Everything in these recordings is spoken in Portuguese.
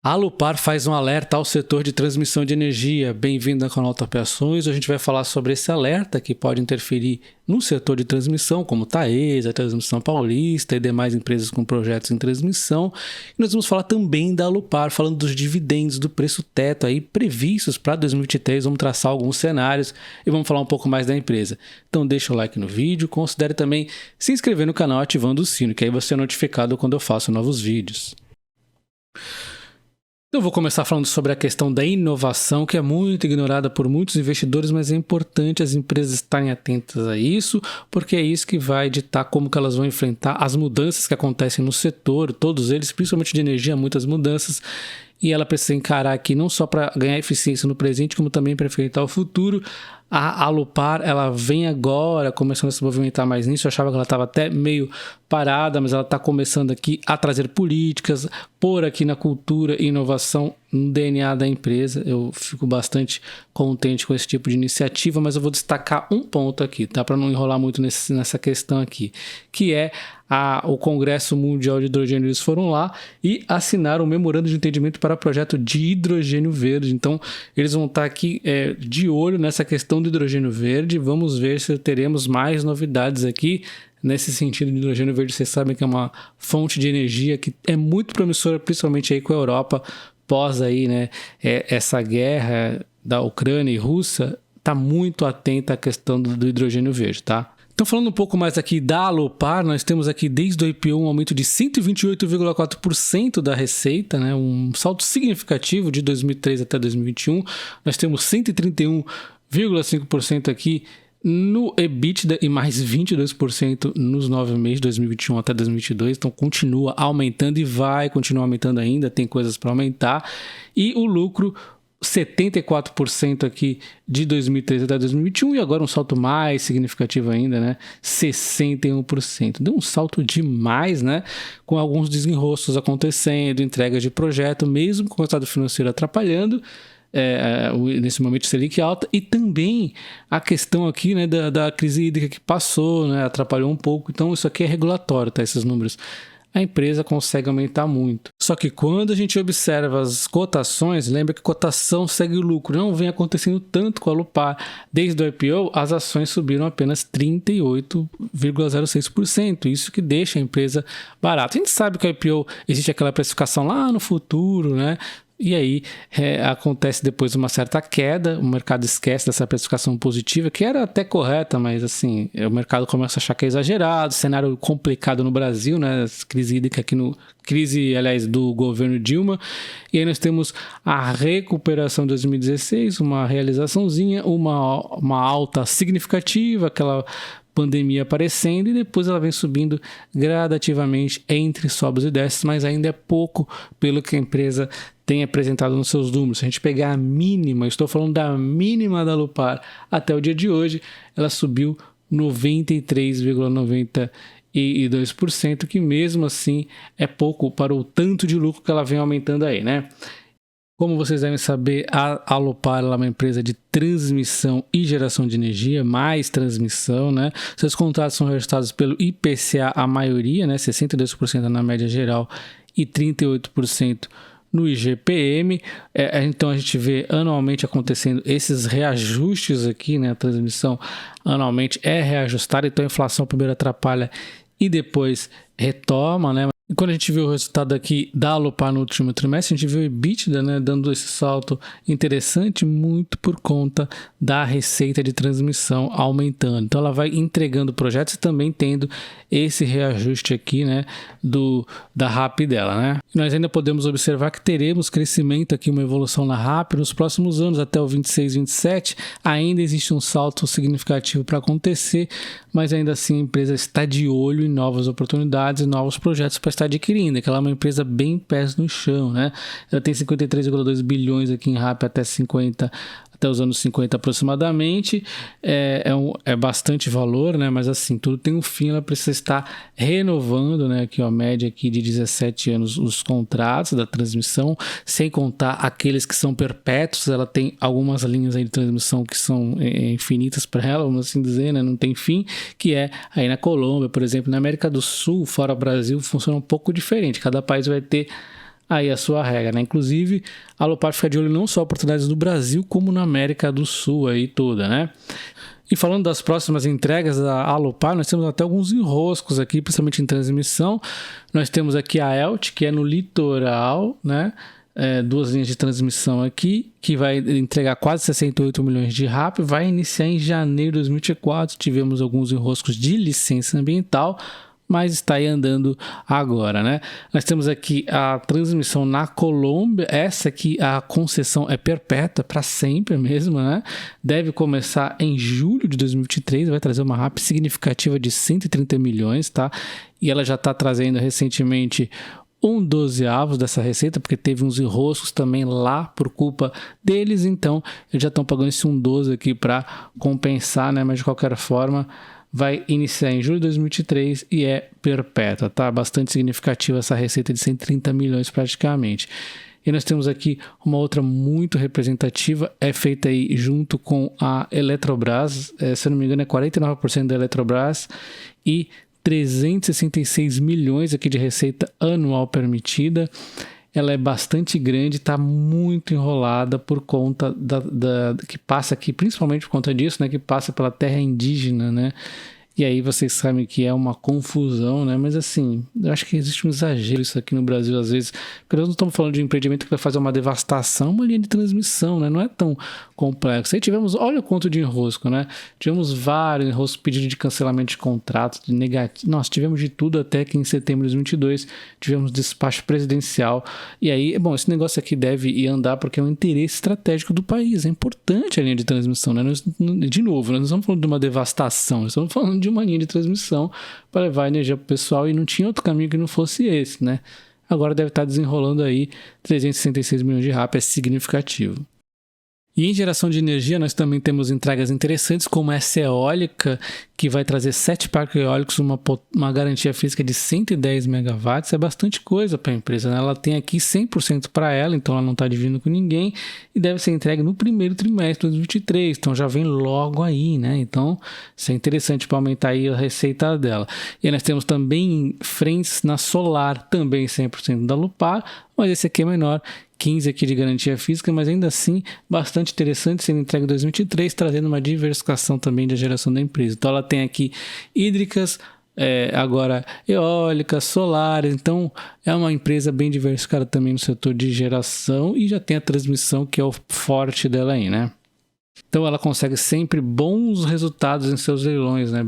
A Alupar faz um alerta ao setor de transmissão de energia. Bem-vindo ao canal Top Ações. Hoje a gente vai falar sobre esse alerta que pode interferir no setor de transmissão, como Taesa, Transmissão Paulista e demais empresas com projetos em transmissão. E nós vamos falar também da Alupar, falando dos dividendos, do preço teto aí previstos para 2023. Vamos traçar alguns cenários e vamos falar um pouco mais da empresa. Então deixa o like no vídeo, considere também se inscrever no canal ativando o sino, que aí você é notificado quando eu faço novos vídeos. Eu vou começar falando sobre a questão da inovação, que é muito ignorada por muitos investidores, mas é importante as empresas estarem atentas a isso, porque é isso que vai ditar como que elas vão enfrentar as mudanças que acontecem no setor, todos eles, principalmente de energia, muitas mudanças, e ela precisa encarar aqui não só para ganhar eficiência no presente, como também para enfrentar o futuro. A Alupar, ela vem agora começando a se movimentar mais nisso. Eu achava que ela estava até meio parada, mas ela está começando aqui a trazer políticas, pôr aqui na cultura e inovação no DNA da empresa. Eu fico bastante contente com esse tipo de iniciativa, mas eu vou destacar um ponto aqui, tá? Para não enrolar muito nessa questão aqui, que é o Congresso Mundial de Hidrogênio. Eles foram lá e assinaram um memorando de entendimento para o projeto de hidrogênio verde. Então, eles vão estar aqui de olho nessa questão do hidrogênio verde. Vamos ver se teremos mais novidades aqui nesse sentido de hidrogênio verde. Vocês sabem que é uma fonte de energia que é muito promissora, principalmente aí com a Europa, pós aí, né, essa guerra da Ucrânia e Rússia, está muito atenta à questão do hidrogênio verde, tá? Então, falando um pouco mais aqui da Alupar, nós temos aqui desde o IPO um aumento de 128,4% da receita, né? Um salto significativo de 2003 até 2021. Nós temos 131,5% aqui no EBITDA e mais 22% nos 9 meses de 2021 até 2022. Então, continua aumentando e vai continuar aumentando ainda, tem coisas para aumentar. E o lucro 74% aqui de 2013 até 2021 e agora um salto mais significativo ainda, né? 61%. Deu um salto demais, né? Com alguns desenroscos acontecendo, entregas de projeto, mesmo com o resultado financeiro atrapalhando, nesse momento Selic alta, e também a questão aqui, né, da crise hídrica que passou, né? Atrapalhou um pouco. Então isso aqui é regulatório, tá? Esses números. A empresa consegue aumentar muito. Só que quando a gente observa as cotações, lembra que cotação segue o lucro. Não vem acontecendo tanto com a Alupar. Desde o IPO, as ações subiram apenas 38,06%. Isso que deixa a empresa barata. A gente sabe que o IPO existe aquela precificação lá no futuro, né? E aí acontece depois uma certa queda, o mercado esquece dessa precificação positiva, que era até correta, mas assim, o mercado começa a achar que é exagerado, cenário complicado no Brasil, né? Crise hídrica aqui aliás, do governo Dilma. E aí nós temos a recuperação de 2016, uma realizaçãozinha, uma alta significativa, aquela pandemia aparecendo, e depois ela vem subindo gradativamente entre sobes e desces, mas ainda é pouco pelo que a empresa tem apresentado nos seus números. Se a gente pegar a mínima, estou falando da mínima da Alupar até o dia de hoje, ela subiu 93,92%, que mesmo assim é pouco para o tanto de lucro que ela vem aumentando aí, né? Como vocês devem saber, a Alupar é uma empresa de transmissão e geração de energia, mais transmissão, né? Seus contratos são registrados pelo IPCA, a maioria, né? 62% na média geral e 38% no IGPM. Então a gente vê anualmente acontecendo esses reajustes aqui, né? A transmissão anualmente é reajustada, então a inflação primeiro atrapalha e depois retoma, né? E quando a gente viu o resultado aqui da Alupar no último trimestre, a gente viu o EBITDA, né, dando esse salto interessante muito por conta da receita de transmissão aumentando. Então ela vai entregando projetos e também tendo esse reajuste aqui, né, da RAP dela, né? E nós ainda podemos observar que teremos crescimento aqui, uma evolução na RAP nos próximos anos, até o 26, 27. Ainda existe um salto significativo para acontecer, mas ainda assim a empresa está de olho em novas oportunidades e novos projetos para estar adquirindo, que ela é uma empresa bem pés no chão, né? Ela tem 53,2 bilhões aqui em RAP até os anos 50 aproximadamente, é bastante valor, né? Mas assim, tudo tem um fim, ela precisa estar renovando, né? Aqui, ó, a média aqui de 17 anos os contratos da transmissão, sem contar aqueles que são perpétuos. Ela tem algumas linhas aí de transmissão que são infinitas para ela, vamos assim dizer, né? Não tem fim, que é aí na Colômbia, por exemplo. Na América do Sul, fora Brasil, funciona um pouco diferente, cada país vai ter aí a sua regra, né? Inclusive, a Alupar fica de olho não só em oportunidades no Brasil, como na América do Sul aí toda, né? E falando das próximas entregas da Alupar, nós temos até alguns enroscos aqui, principalmente em transmissão. Nós temos aqui a ELTE, que é no litoral, né? 2 linhas de transmissão aqui, que vai entregar quase 68 milhões de RAP, vai iniciar em janeiro de 2024. Tivemos alguns enroscos de licença ambiental, mas está aí andando agora, né? Nós temos aqui a transmissão na Colômbia, essa aqui a concessão é perpétua, para sempre mesmo, né? Deve começar em julho de 2023, vai trazer uma RAP significativa de 130 milhões, tá? E ela já está trazendo recentemente 1/12 dessa receita, porque teve uns enroscos também lá por culpa deles, então eles já estão pagando esse 1/12 aqui para compensar, né? Mas de qualquer forma vai iniciar em julho de 2023 e é perpétua, tá? Bastante significativa essa receita de 130 milhões praticamente. E nós temos aqui uma outra muito representativa, é feita aí junto com a Eletrobras, se eu não me engano é 49% da Eletrobras e 366 milhões aqui de receita anual permitida. Ela é bastante grande, está muito enrolada por conta que passa aqui, principalmente por conta disso, né, que passa pela terra indígena, né? E aí vocês sabem que é uma confusão, né? Mas assim, eu acho que existe um exagero isso aqui no Brasil às vezes, porque nós não estamos falando de um empreendimento que vai fazer uma devastação, uma linha de transmissão, né? Não é tão complexo. Aí tivemos, olha o quanto de enrosco, né? Tivemos vários enroscos, pedido de cancelamento de contrato, de negativo. Nossa, tivemos de tudo até que em setembro de 2022 tivemos despacho presidencial. E aí, bom, esse negócio aqui deve ir andar porque é um interesse estratégico do país. É importante a linha de transmissão, né? De novo, nós não estamos falando de uma devastação, nós estamos falando de uma linha de transmissão para levar energia para o pessoal e não tinha outro caminho que não fosse esse, né? Agora deve estar desenrolando aí 366 milhões de RAP, é significativo. E em geração de energia nós também temos entregas interessantes como essa eólica, que vai trazer 7 parques eólicos, uma garantia física de 110 megawatts, é bastante coisa para a empresa, né? Ela tem aqui 100% para ela, então ela não está dividindo com ninguém e deve ser entregue no primeiro trimestre de 2023, então já vem logo aí, né? Então isso é interessante para aumentar aí a receita dela. E aí nós temos também frentes na solar, também 100% da Alupar, mas esse aqui é menor, 15 aqui de garantia física, mas ainda assim bastante interessante, sendo entregue em 2023, trazendo uma diversificação também da geração da empresa. Então ela tem aqui hídricas, agora eólicas, solares, então é uma empresa bem diversificada também no setor de geração e já tem a transmissão que é o forte dela aí, né? Então ela consegue sempre bons resultados em seus leilões, né?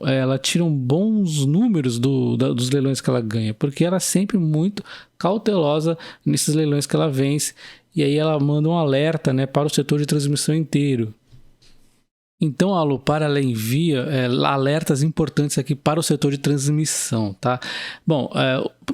Ela tira bons números dos leilões que ela ganha, porque ela é sempre muito cautelosa nesses leilões que ela vence, e aí ela manda um alerta, né, para o setor de transmissão inteiro. Então a Alupar ela envia alertas importantes aqui para o setor de transmissão, tá? Bom,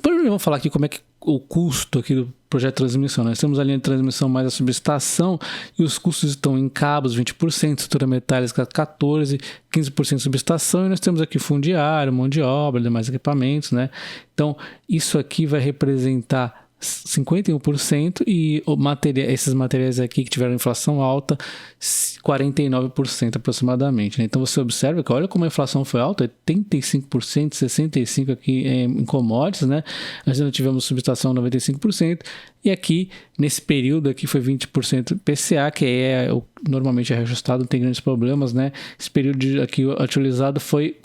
primeiro vamos falar aqui como é que o custo aqui do projeto de transmissão. Nós temos a linha de transmissão mais a subestação e os custos estão em cabos 20%, estrutura metálica 14%, 15% subestação e nós temos aqui fundiário, mão de obra, demais equipamentos, né? Então isso aqui vai representar 51% e esses materiais aqui que tiveram inflação alta 49% aproximadamente, né? Então você observa que olha como a inflação foi alta, 85%, 65% aqui em commodities, né? Nós ainda tivemos subestação 95% e aqui nesse período aqui foi 20% PCA, que normalmente é reajustado, não tem grandes problemas, né? Esse período aqui utilizado foi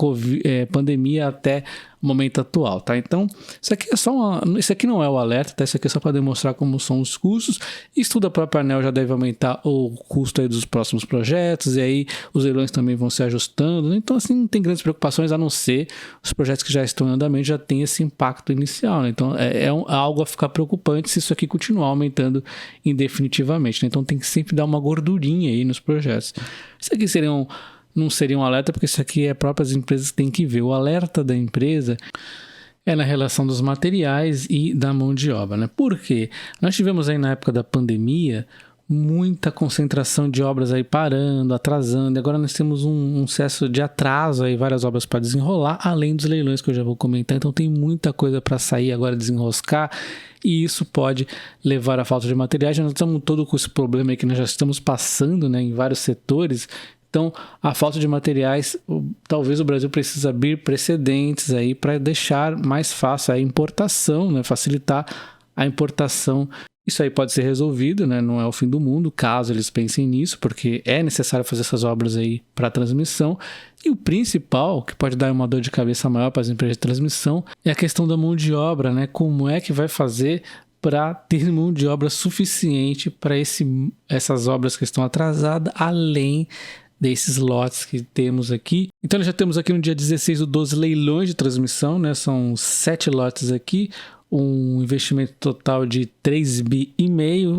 pandemia até o momento atual, tá? Então, isso aqui não é o alerta, tá? Isso aqui é só para demonstrar como são os custos. Estudo da própria ANEEL já deve aumentar o custo aí dos próximos projetos, e aí os leilões também vão se ajustando. Então, assim, não tem grandes preocupações, a não ser os projetos que já estão em andamento já tem esse impacto inicial, né? Então, algo a ficar preocupante se isso aqui continuar aumentando indefinitivamente, né? Então, tem que sempre dar uma gordurinha aí nos projetos. Isso aqui não seria um alerta, porque isso aqui próprias empresas têm que ver. O alerta da empresa é na relação dos materiais e da mão de obra, né? Por quê? Nós tivemos aí na época da pandemia muita concentração de obras aí parando, atrasando, e agora nós temos um excesso de atraso aí, várias obras para desenrolar, além dos leilões que eu já vou comentar, então tem muita coisa para sair agora, desenroscar, e isso pode levar à falta de materiais. Nós estamos todo com esse problema aí que nós já estamos passando, né, em vários setores. Então, a falta de materiais, talvez o Brasil precise abrir precedentes aí para deixar mais fácil a importação, né, facilitar a importação. Isso aí pode ser resolvido, né? Não é o fim do mundo, caso eles pensem nisso, porque é necessário fazer essas obras aí para a transmissão. E o principal, que pode dar uma dor de cabeça maior para as empresas de transmissão, é a questão da mão de obra, né? Como é que vai fazer para ter mão de obra suficiente para essas obras que estão atrasadas, além desses lotes que temos aqui. Então, nós já temos aqui no dia 16 do 12 leilões de transmissão, né? São 7 lotes aqui, um investimento total de 3,5 bi.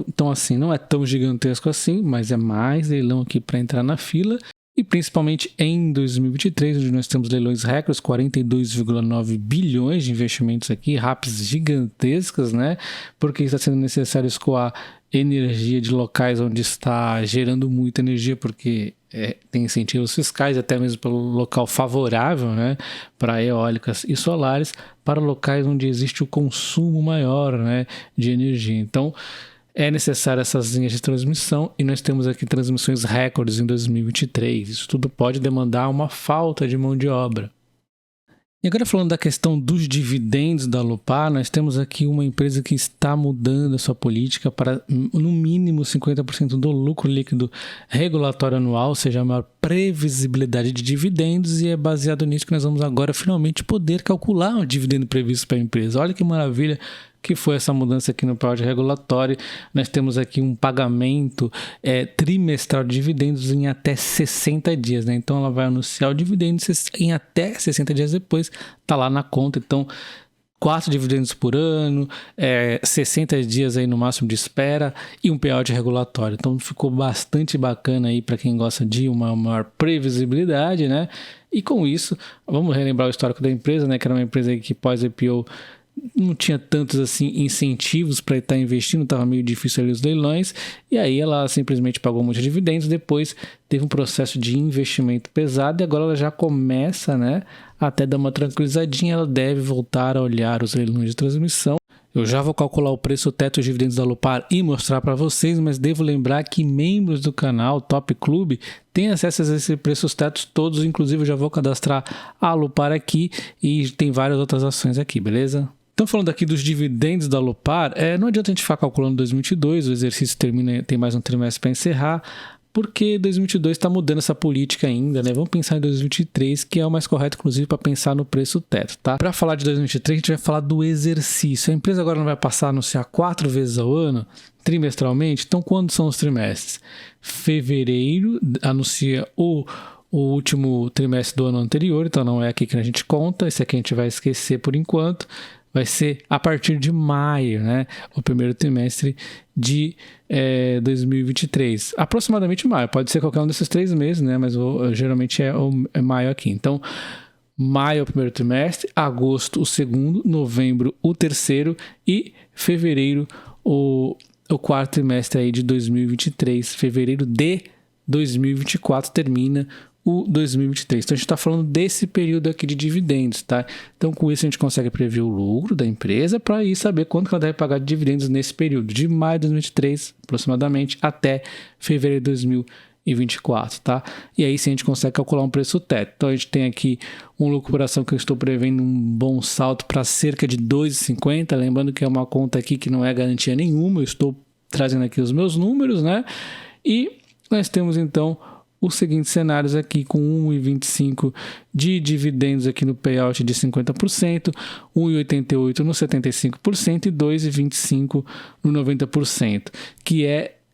Então, assim, não é tão gigantesco assim, mas é mais leilão aqui para entrar na fila. E principalmente em 2023, onde nós temos leilões recordes, 42,9 bilhões de investimentos aqui, RAPs gigantescas, né? Porque está sendo necessário escoar energia de locais onde está gerando muita energia, porque tem incentivos fiscais, até mesmo pelo local favorável, né? Para eólicas e solares, para locais onde existe o consumo maior, né? De energia. Então, é necessário essas linhas de transmissão e nós temos aqui transmissões recordes em 2023. Isso tudo pode demandar uma falta de mão de obra. E agora falando da questão dos dividendos da Alupar, nós temos aqui uma empresa que está mudando a sua política para no mínimo 50% do lucro líquido regulatório anual, ou seja, a maior previsibilidade de dividendos, e é baseado nisso que nós vamos agora finalmente poder calcular o dividendo previsto para a empresa. Olha que maravilha que foi essa mudança aqui no payout regulatório. Nós temos aqui um pagamento trimestral de dividendos em até 60 dias, né? Então ela vai anunciar o dividendo em até 60 dias depois, tá lá na conta. Então 4 dividendos por ano, 60 dias aí no máximo de espera e um payout regulatório. Então ficou bastante bacana aí para quem gosta de uma maior previsibilidade, né? E com isso, vamos relembrar o histórico da empresa, né? Que era uma empresa que pós-IPO não tinha tantos assim incentivos para estar investindo, estava meio difícil ali os leilões, e aí ela simplesmente pagou muitos dividendos, depois teve um processo de investimento pesado e agora ela já começa, né, até dar uma tranquilizadinha, ela deve voltar a olhar os leilões de transmissão. Eu já vou calcular o preço teto dos dividendos da Alupar e mostrar para vocês, mas devo lembrar que membros do canal Top Club têm acesso a esses preços tetos todos, inclusive eu já vou cadastrar a Alupar aqui e tem várias outras ações aqui, beleza? Então, falando aqui dos dividendos da Alupar, não adianta a gente ficar calculando 2022, o exercício termina, tem mais um trimestre para encerrar, porque 2022 está mudando essa política ainda, né? Vamos pensar em 2023, que é o mais correto, inclusive, para pensar no preço teto, tá? Para falar de 2023, a gente vai falar do exercício. A empresa agora não vai passar a anunciar 4 vezes ao ano, trimestralmente. Então, quando são os trimestres? Fevereiro anuncia o último trimestre do ano anterior, então não é aqui que a gente conta, esse aqui a gente vai esquecer por enquanto. Vai ser a partir de maio, né? O primeiro trimestre de 2023. Aproximadamente maio. Pode ser qualquer um desses 3 meses, né? Mas geralmente é maio aqui. Então, maio é o primeiro trimestre, agosto o segundo, novembro o terceiro e fevereiro o quarto trimestre aí de 2023. Fevereiro de 2024 termina o 2023. Então a gente está falando desse período aqui de dividendos, tá? Então com isso a gente consegue prever o lucro da empresa para ir saber quanto que ela deve pagar de dividendos nesse período, de maio de 2023 aproximadamente até fevereiro de 2024, tá? E aí sim a gente consegue calcular um preço teto. Então a gente tem aqui um lucro por ação que eu estou prevendo um bom salto para cerca de 2,50, lembrando que é uma conta aqui que não é garantia nenhuma, eu estou trazendo aqui os meus números, né? E nós temos então os seguintes cenários aqui, com 1,25 de dividendos aqui no payout de 50%, 1,88 no 75% e 2,25 no 90%, que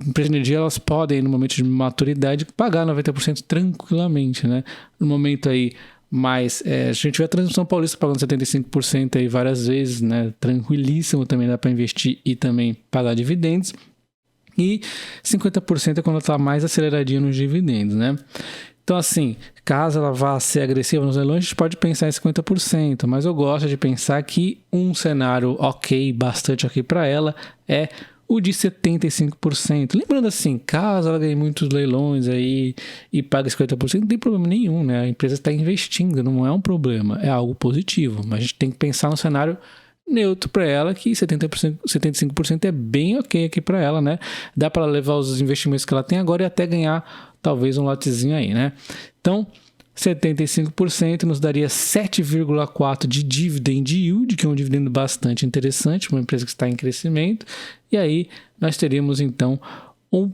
empresas de energia, elas podem, no momento de maturidade, pagar 90% tranquilamente, né? No momento aí, mas a gente vê a Transmissão Paulista pagando 75% aí várias vezes, né? Tranquilíssimo, também dá para investir e também pagar dividendos. E 50% é quando ela está mais aceleradinha nos dividendos, né? Então, assim, caso ela vá ser agressiva nos leilões, a gente pode pensar em 50%, mas eu gosto de pensar que um cenário bastante ok para ela é o de 75%. Lembrando assim, caso ela ganhe muitos leilões aí e pague 50%, não tem problema nenhum, né? A empresa está investindo, não é um problema, é algo positivo, mas a gente tem que pensar no cenário neutro para ela, que 75% é bem ok aqui para ela, né? Dá para levar os investimentos que ela tem agora e até ganhar talvez um lotezinho aí, né? Então, 75% nos daria 7,4% de dividend yield, que é um dividendo bastante interessante, uma empresa que está em crescimento. E aí nós teríamos então um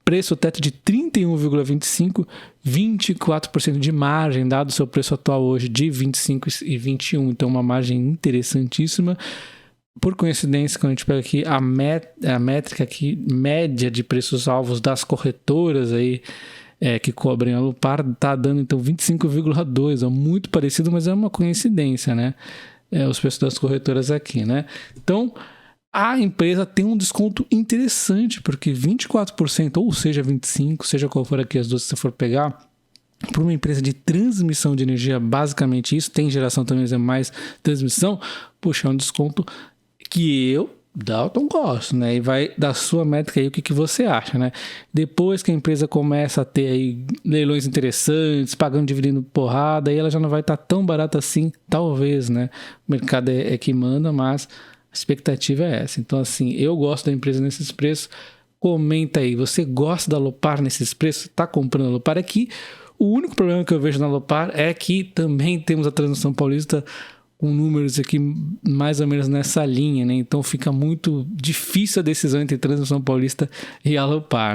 preço teto de 31,25%, 24% de margem, dado o seu preço atual hoje de 25 e 21, então uma margem interessantíssima. Por coincidência, quando a gente pega aqui a métrica aqui, média de preços alvos das corretoras aí, que cobrem a Alupar, está dando então 25,2, é muito parecido, mas é uma coincidência, né? Os preços das corretoras aqui, né? Então, a empresa tem um desconto interessante, porque 24%, ou seja, 25%, seja qual for aqui as duas que você for pegar, para uma empresa de transmissão de energia, basicamente isso, tem geração também, mas é mais transmissão, puxa, é um desconto que eu, Dalton, gosto, né? E vai da sua métrica aí o que você acha, né? Depois que a empresa começa a ter aí leilões interessantes, pagando dividendo porrada, aí ela já não vai estar tão barata assim, talvez, né? O mercado é que manda, mas a expectativa é essa. Então, assim, eu gosto da empresa nesses preços. Comenta aí, você gosta da Alupar nesses preços? Está comprando a Alupar? Aqui, o único problema que eu vejo na Alupar é que também temos a Transmissão Paulista com números aqui mais ou menos nessa linha, né? Então fica muito difícil a decisão entre Transmissão Paulista e Alupar, né?